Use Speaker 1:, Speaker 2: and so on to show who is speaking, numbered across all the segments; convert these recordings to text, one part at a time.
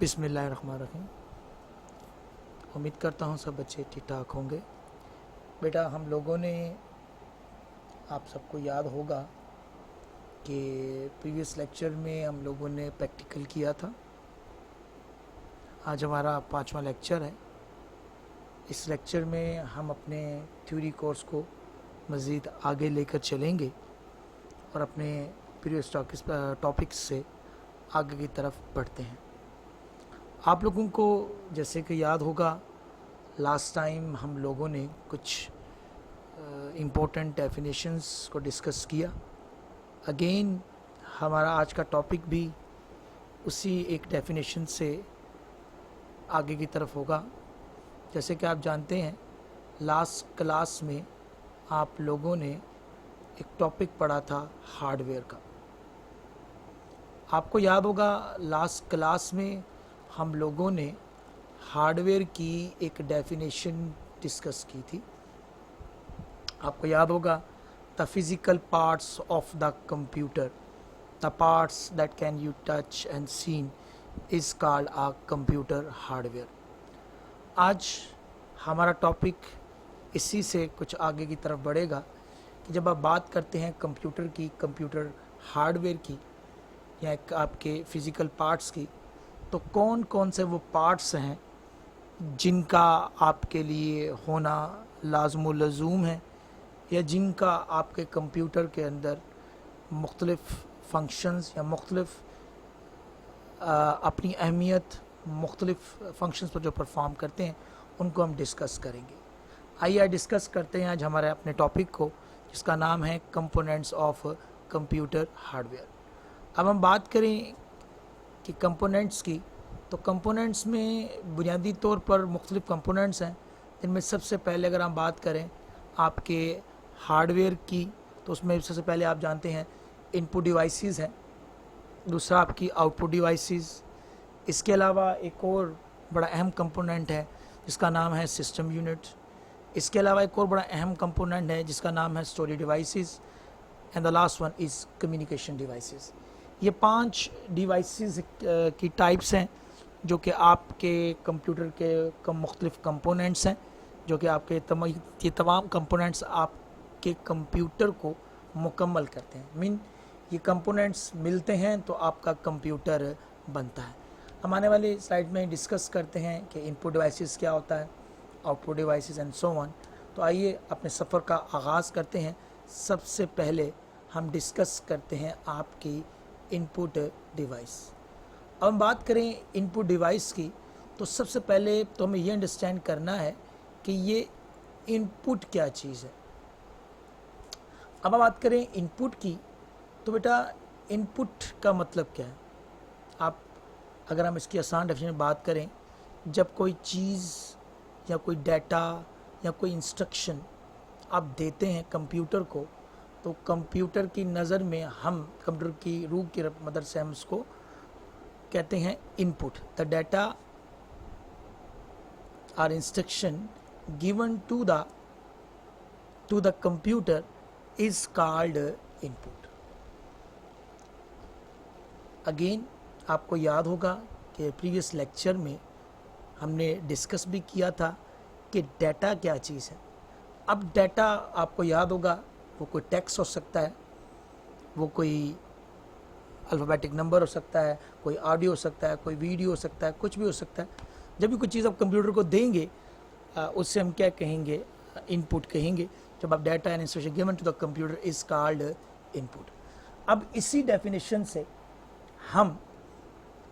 Speaker 1: बिस्मिल्लाहिर्रहमानिर्रहीम। उम्मीद करता हूँ सब बच्चे ठीक ठाक होंगे। बेटा, हम लोगों ने, आप सबको याद होगा कि प्रीवियस लेक्चर में हम लोगों ने प्रैक्टिकल किया था। आज हमारा 5वां लेक्चर है। इस लेक्चर में हम अपने थ्योरी कोर्स को मज़ीद आगे लेकर चलेंगे और अपने प्रीवियस टॉपिक्स से आगे की तरफ बढ़ते हैं। आप लोगों को जैसे कि याद होगा, लास्ट टाइम हम लोगों ने कुछ इम्पोर्टेंट डेफिनेशंस को डिस्कस किया। अगेन हमारा आज का टॉपिक भी उसी एक डेफिनेशन से आगे की तरफ होगा। जैसे कि आप जानते हैं, लास्ट क्लास में आप लोगों ने एक टॉपिक पढ़ा था हार्डवेयर का। आपको याद होगा, लास्ट क्लास में हम लोगों ने हार्डवेयर की एक डेफिनेशन डिस्कस की थी। आपको याद होगा, the physical parts of the computer, the parts that can you touch and seen is called a computer hardware. आज हमारा टॉपिक इसी से कुछ आगे की तरफ बढ़ेगा कि जब आप बात करते हैं कंप्यूटर की, कंप्यूटर हार्डवेयर की या आपके फिजिकल पार्ट्स की, तो कौन कौन से वो पार्ट्स हैं जिनका आपके लिए होना लाज़िम व लज़ूम है, या जिनका आपके कंप्यूटर के अंदर मुख्तलिफ़ फंक्शंस या मुख्तलिफ़ अपनी अहमियत मुख्तलिफ़ फंक्शंस पर जो परफॉर्म करते हैं, उनको हम डिस्कस करेंगे। आइए डिस्कस करते हैं आज हमारे अपने टॉपिक को, जिसका नाम है कंपोनेंट्स ऑफ कंप्यूटर हार्डवेयर। अब हम बात करें कि कंपोनेंट्स की, तो कंपोनेंट्स में बुनियादी तौर पर मुख्तलिफ़ कंपोनेंट्स हैं। जिनमें सबसे पहले अगर हम बात करें आपके हार्डवेयर की, तो उसमें सबसे पहले आप जानते हैं इनपुट डिवाइसेस हैं, दूसरा आपकी आउटपुट डिवाइसेस। इसके अलावा एक और बड़ा अहम कंपोनेंट है जिसका नाम है सिस्टम यूनिट। इसके अलावा एक और बड़ा अहम कंपोनेंट है जिसका नाम है storage devices, and the last one is communication devices. ये 5 डिवाइसेस की टाइप्स हैं जो कि आपके कंप्यूटर के मुख्तलिफ़ कंपोनेंट्स हैं, जो कि आपके ये तमाम कंपोनेंट्स आपके कंप्यूटर को मुकम्मल करते हैं। मीन ये कंपोनेंट्स मिलते हैं तो आपका कंप्यूटर बनता है। हम आने वाली स्लाइड में डिस्कस करते हैं कि इनपुट डिवाइसेस क्या होता है, output devices and so on. तो आइए अपने सफ़र का आगाज़ करते हैं। सबसे पहले हम डिस्कस करते हैं आपकी इनपुट डिवाइस। अब हम बात करें इनपुट डिवाइस की, तो सबसे पहले तो हमें ये अंडरस्टैंड करना है कि ये इनपुट क्या चीज़ है। अब हम बात करें इनपुट की, तो बेटा इनपुट का मतलब क्या है। आप अगर हम इसकी आसान डेफिनेशन में बात करें, जब कोई चीज़ या कोई डाटा या कोई इंस्ट्रक्शन आप देते हैं कंप्यूटर को, तो कंप्यूटर की नज़र में हम कंप्यूटर की रूह की मदद से हम उसको कहते हैं input. The data or instruction given to the computer is called input. Again आपको याद होगा कि प्रीवियस लेक्चर में हमने डिस्कस भी किया था कि डाटा क्या चीज़ है। अब डाटा आपको याद होगा, वो कोई टेक्स्ट हो सकता है, वो कोई अल्फ़ाबेटिक नंबर हो सकता है, कोई ऑडियो हो सकता है, कोई वीडियो हो सकता है, कुछ भी हो सकता है। जब भी कोई चीज़ आप कंप्यूटर को देंगे, उससे हम क्या कहेंगे, इनपुट कहेंगे। जब आप data and instruction given to the computer is called input. अब इसी डेफिनेशन से हम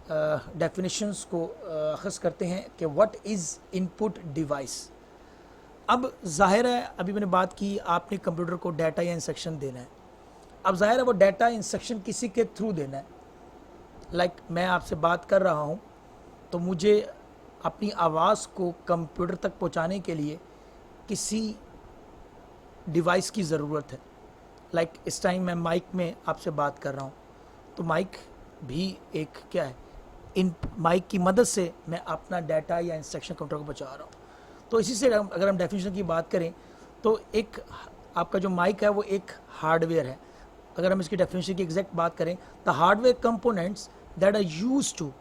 Speaker 1: डेफिनेशंस को अख़ज़ करते हैं कि व्हाट इज़ इनपुट डिवाइस। अब ज़ाहिर है, अभी मैंने बात की, आपने कंप्यूटर को डाटा या इंस्ट्रक्शन देना है। अब ज़ाहिर है वो डाटा इंस्ट्रक्शन किसी के थ्रू देना है। लाइक मैं आपसे बात कर रहा हूँ, तो मुझे अपनी आवाज़ को कंप्यूटर तक पहुँचाने के लिए किसी डिवाइस की ज़रूरत है। लाइक इस टाइम मैं माइक में आपसे बात कर रहा हूँ, तो माइक भी एक क्या है, इन माइक की मदद से मैं अपना डाटा या इंस्ट्रक्शन कंप्यूटर को पहुँचा रहा हूँ। तो इसी से अगर हम डेफिनेशन की बात करें, तो एक आपका जो माइक है वो एक हार्डवेयर है। अगर हम इसकी डेफिनेशन की एग्जैक्ट बात करें, the hardware components that are used to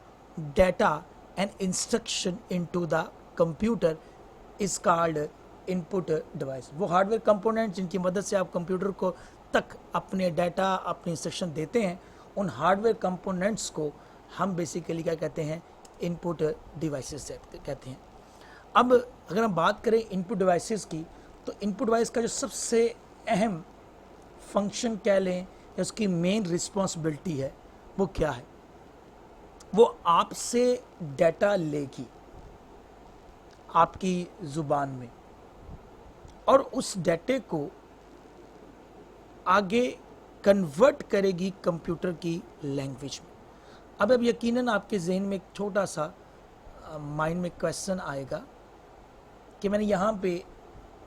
Speaker 1: data an instruction into the computer is called input device. वो हार्डवेयर कंपोनेंट्स जिनकी मदद से आप कंप्यूटर को तक अपने डाटा, अपने इंस्ट्रक्शन देते हैं, उन हार्डवेयर कंपोनेंट्स को हम बेसिकली क्या कहते हैं, इनपुट डिवाइसेस कहते हैं। अब अगर हम बात करें इनपुट डिवाइसेस की, तो इनपुट डिवाइस का जो सबसे अहम फंक्शन कह लें या उसकी मेन रिस्पॉन्सिबिलिटी है, वो क्या है? वो आपसे डाटा लेगी आपकी ज़ुबान में और उस डाटे को आगे कन्वर्ट करेगी कंप्यूटर की लैंग्वेज में। अब यकीनन आपके जहन में एक छोटा सा माइंड में क्वेश्चन आएगा कि मैंने यहाँ पे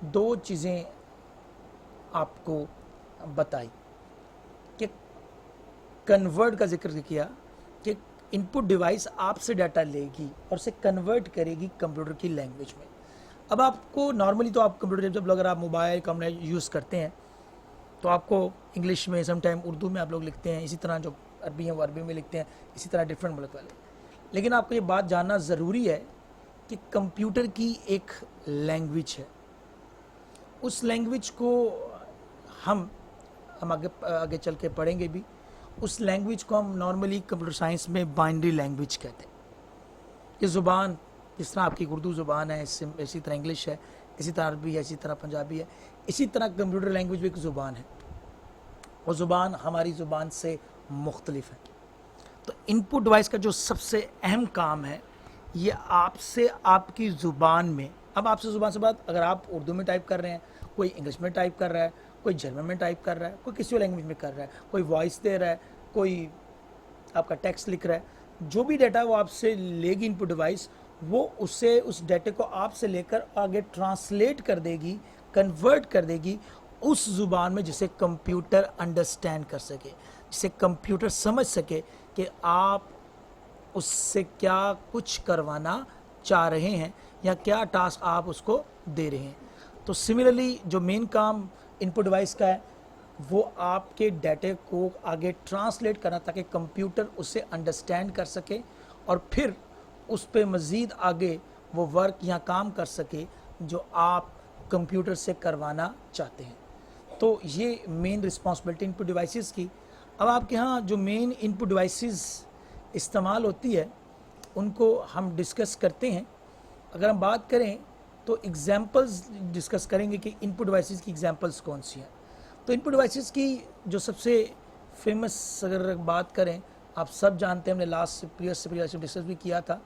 Speaker 1: दो चीज़ें आपको बताई कि कन्वर्ट का जिक्र किया कि इनपुट डिवाइस आपसे डाटा लेगी और उसे कन्वर्ट करेगी कंप्यूटर की लैंग्वेज में। अब आपको नॉर्मली तो आप कंप्यूटर जब अगर आप मोबाइल का यूज़ करते हैं तो आपको इंग्लिश में, समटाइम उर्दू में आप लोग लिखते हैं, इसी तरह जो अरबी है वो अरबी में लिखते हैं, इसी तरह डिफरेंट मुल्क वाले। लेकिन आपको ये बात जानना ज़रूरी है कि कंप्यूटर की एक लैंग्वेज है, उस लैंग्वेज को हम आगे चल के पढ़ेंगे भी। उस लैंग्वेज को हम नॉर्मली कंप्यूटर साइंस में बाइनरी लैंग्वेज कहते हैं। ये ज़ुबान जिस तरह आपकी उर्दू ज़ुबान है, इसी तरह इंग्लिश है, इसी तरह अरबी है, इसी तरह पंजाबी है, इसी तरह कंप्यूटर लैंग्वेज भी एक ज़ुबान है और ज़ुबान हमारी ज़ुबान से मुख्तलिफ है। तो इनपुट डिवाइस का जो सबसे अहम काम है, ये आपसे आपकी ज़ुबान में, अब आपसे ज़ुबान से बात, अगर आप उर्दू में टाइप कर रहे हैं, कोई इंग्लिश में टाइप कर रहा है, कोई जर्मन में टाइप कर रहा है, कोई किसी लैंग्वेज में कर रहा है, कोई वॉइस दे रहा है, कोई आपका टेक्स्ट लिख रहा है, जो भी डाटा वो आपसे लेगी इनपुट डिवाइस, वो उससे उस डाटे को आपसे लेकर आगे ट्रांसलेट कर देगी, कन्वर्ट कर देगी उस ज़ुबान में जिसे कंप्यूटर अंडरस्टैंड कर सके, जिसे कंप्यूटर समझ सके कि आप उससे क्या कुछ करवाना चाह रहे हैं या क्या टास्क आप उसको दे रहे हैं। तो सिमिलरली जो मेन काम इनपुट डिवाइस का है, वो आपके डाटे को आगे ट्रांसलेट करना ताकि कंप्यूटर उसे अंडरस्टैंड कर सके और फिर उस पर मज़ीद आगे वो वर्क या काम कर सके जो आप कंप्यूटर से करवाना चाहते हैं। तो ये मेन रिस्पॉन्सिबिलिटी इनपुट डिवाइसेस की। अब आपके यहाँ जो मेन इनपुट डिवाइसेस इस्तेमाल होती है, उनको हम डिस्कस करते हैं। अगर हम बात करें तो एग्जांपल्स डिस्कस करेंगे कि इनपुट डिवाइसेस की एग्जांपल्स कौन सी हैं। तो इनपुट डिवाइसेस की जो सबसे फेमस अगर बात करें, आप सब जानते हैं, हमने लास्ट प्रीवियस डिस्कस भी किया था।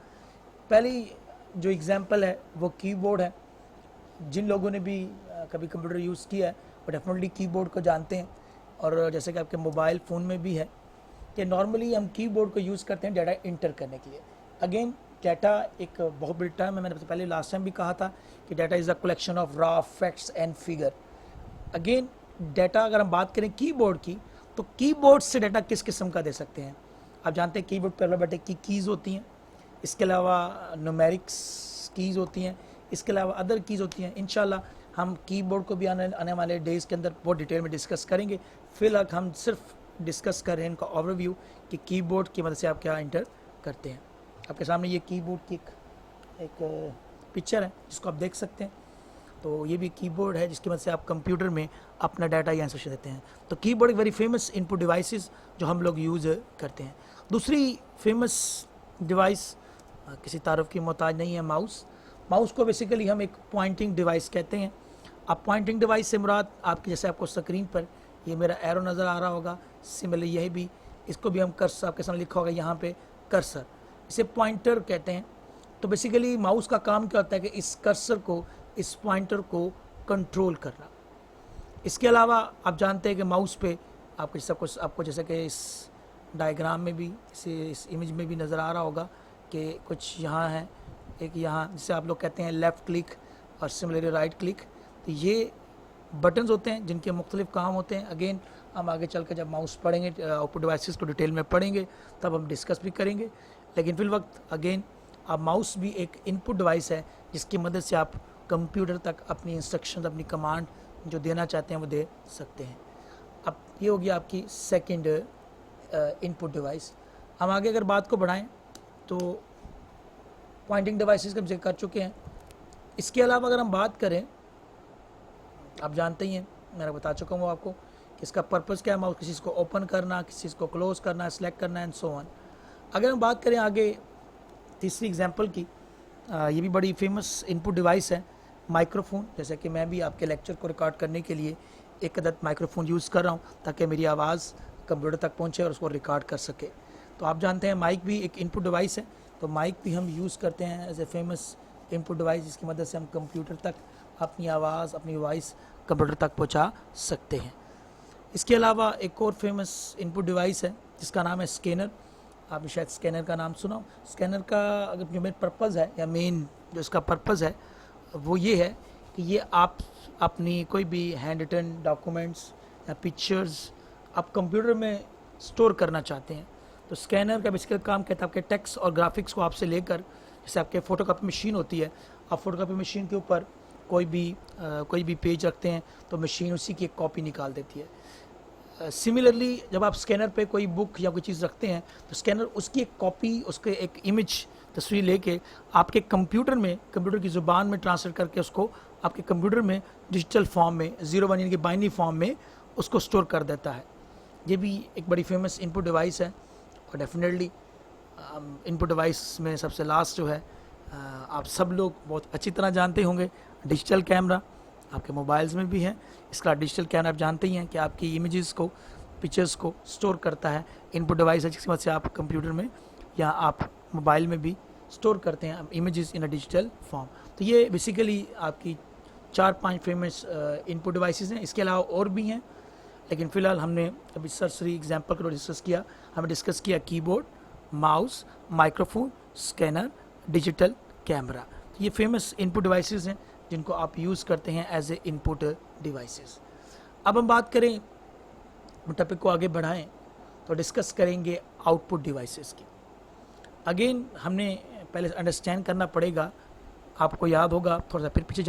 Speaker 1: पहली जो एग्जांपल है वो कीबोर्ड है। जिन लोगों ने भी कभी कंप्यूटर यूज़ किया है वो डेफिनेटली कीबोर्ड को जानते हैं। और जैसे कि आपके मोबाइल फ़ोन में भी है कि नॉर्मली हम कीबोर्ड को यूज़ करते हैं डाटा इंटर करने के लिए। अगेन डाटा एक बहुत बड़ी टर्म है, मैंने पहले लास्ट टाइम भी कहा था कि data is a collection of raw facts and figure. Again data अगर हम बात करें कीबोर्ड की, तो कीबोर्ड से डाटा किस किस्म का दे सकते हैं? आप जानते हैं कीबोर्ड पर बटन की कीज़ होती हैं, इसके अलावा न्यूमेरिक्स कीज़ होती हैं, इसके अलावा अदर कीज़ होती हैं। इंशाल्लाह हम कीबोर्ड को भी आने वाले डेज़ के अंदर बहुत डिटेल में डिस्कस करेंगे। फिलहाल हम सिर्फ डिस्कस कर रहे हैं इनका ओवरव्यू कि कीबोर्ड की मदद से आप क्या इंटर करते हैं। आपके सामने ये कीबोर्ड की एक पिक्चर है जिसको आप देख सकते हैं। तो ये भी कीबोर्ड है जिसकी मदद से आप कंप्यूटर में अपना डाटा या इंस्ट्रक्शन देते हैं। तो कीबोर्ड एक वेरी फेमस इनपुट डिवाइसेस जो हम लोग यूज़ करते हैं। दूसरी फेमस डिवाइस किसी तारुफ की मोहताज नहीं है, माउस। माउस को बेसिकली हम एक पॉइंटिंग डिवाइस कहते हैं। अब पॉइंटिंग डिवाइस से मुराद आपकी, जैसे आपको स्क्रीन पर ये मेरा एरो नज़र आ रहा होगा, सिमिलरली यही भी, इसको भी हम कर्सर, आपके सामने लिखा होगा यहाँ पे कर्सर, इसे पॉइंटर कहते हैं। तो बेसिकली माउस का काम क्या होता है कि इस कर्सर को, इस पॉइंटर को कंट्रोल करना। इसके अलावा आप जानते हैं कि माउस पे आपको जैसे कि इस डायग्राम में भी, इस इमेज में भी नज़र आ रहा होगा कि कुछ यहाँ है, एक यहाँ जिसे आप लोग कहते हैं लेफ़्ट क्लिक और सिमिलरली राइट क्लिक। तो ये बटन्स होते हैं जिनके मुख्तलिफ काम होते हैं। अगेन हम आगे चल कर जब माउस पढ़ेंगे, आउटपुट डिवाइसेस को डिटेल में पढ़ेंगे, तब हम डिस्कस भी करेंगे। लेकिन फिल वक्त अगेन अब माउस भी एक इनपुट डिवाइस है जिसकी मदद से आप कंप्यूटर तक अपनी इंस्ट्रक्शन, अपनी कमांड जो देना चाहते हैं वो दे सकते हैं। अब ये होगी आपकी सेकंड इनपुट डिवाइस। हम आगे अगर बात को बढ़ाएं तो पॉइंटिंग डिवाइसेस का जिक्र कर चुके हैं। इसके अलावा अगर हम बात करें, आप जानते ही हैं, मैंने बता चुका हूँ आपको कि इसका पर्पज़ क्या है, माउस किसी चीज़ को ओपन करना, किसी चीज़ को क्लोज करना, सेलेक्ट करना एंड सो ऑन। अगर हम बात करें आगे तीसरी एग्जांपल की, ये भी बड़ी फेमस इनपुट डिवाइस है, माइक्रोफोन। जैसे कि मैं भी आपके लेक्चर को रिकॉर्ड करने के लिए एक अदद माइक्रोफोन यूज़ कर रहा हूँ ताकि मेरी आवाज़ कंप्यूटर तक पहुँचे और उसको रिकॉर्ड कर सके। तो आप जानते हैं माइक भी एक इनपुट डिवाइस है, तो माइक भी हम यूज़ करते हैं as a famous input device, जिसकी मदद से हम कंप्यूटर तक अपनी आवाज़, अपनी वॉइस कंप्यूटर तक पहुँचा सकते हैं। इसके अलावा एक और फेमस इनपुट डिवाइस है जिसका नाम है स्कैनर। आपने शायद स्कैनर का नाम सुना हो। स्कैनर का अगर जो मेन पर्पज़ है या मेन जो इसका पर्पज़ है वो ये है कि ये आप अपनी कोई भी हैंड रिटन डॉक्यूमेंट्स या पिक्चर्स आप कंप्यूटर में स्टोर करना चाहते हैं, तो स्कैनर का बेसिकल काम कहता है आपके टेक्स्ट और ग्राफिक्स को आपसे लेकर, जैसे आपके फ़ोटोकॉपी मशीन होती है, आप फ़ोटोकॉपी मशीन के ऊपर कोई भी पेज रखते हैं तो मशीन उसी की एक कॉपी निकाल देती है। सिमिलरली जब आप स्कैनर पे कोई बुक या कोई चीज़ रखते हैं तो स्कैनर उसकी एक कॉपी, उसके एक इमेज तस्वीर लेके आपके कंप्यूटर में, कंप्यूटर की ज़ुबान में ट्रांसलेट करके उसको आपके कंप्यूटर में डिजिटल फॉर्म में 0-1 यानी कि बाइनरी फॉर्म में उसको स्टोर कर देता है। ये भी एक बड़ी फेमस इनपुट डिवाइस है। और डेफिनेटली इनपुट डिवाइस में सबसे लास्ट जो है आप सब लोग बहुत अच्छी तरह जानते होंगे, डिजिटल कैमरा आपके मोबाइल्स में भी है। इसका डिजिटल कैमरा आप जानते ही हैं कि आपकी इमेजेस को, पिक्चर्स को स्टोर करता है। इनपुट डिवाइस है जिसकी मदद से आप कंप्यूटर में या आप मोबाइल में भी स्टोर करते हैं images in a digital form. तो ये बेसिकली आपकी 4-5 फेमस इनपुट डिवाइसेस हैं। इसके अलावा और भी हैं, लेकिन फ़िलहाल हमने अभी सरसरी एग्जांपल को डिस्कस किया। हमने डिस्कस किया keyboard, mouse, microphone, scanner, digital camera. तो ये फेमस इनपुट डिवाइसेस हैं जिनको आप यूज़ करते हैं एज ए इनपुट डिवाइसेस। अब हम बात करें, टॉपिक को आगे बढ़ाएं तो डिस्कस करेंगे आउटपुट डिवाइसेस की। अगेन हमने पहले अंडरस्टैंड करना पड़ेगा, आपको याद होगा, थोड़ा सा फिर पीछे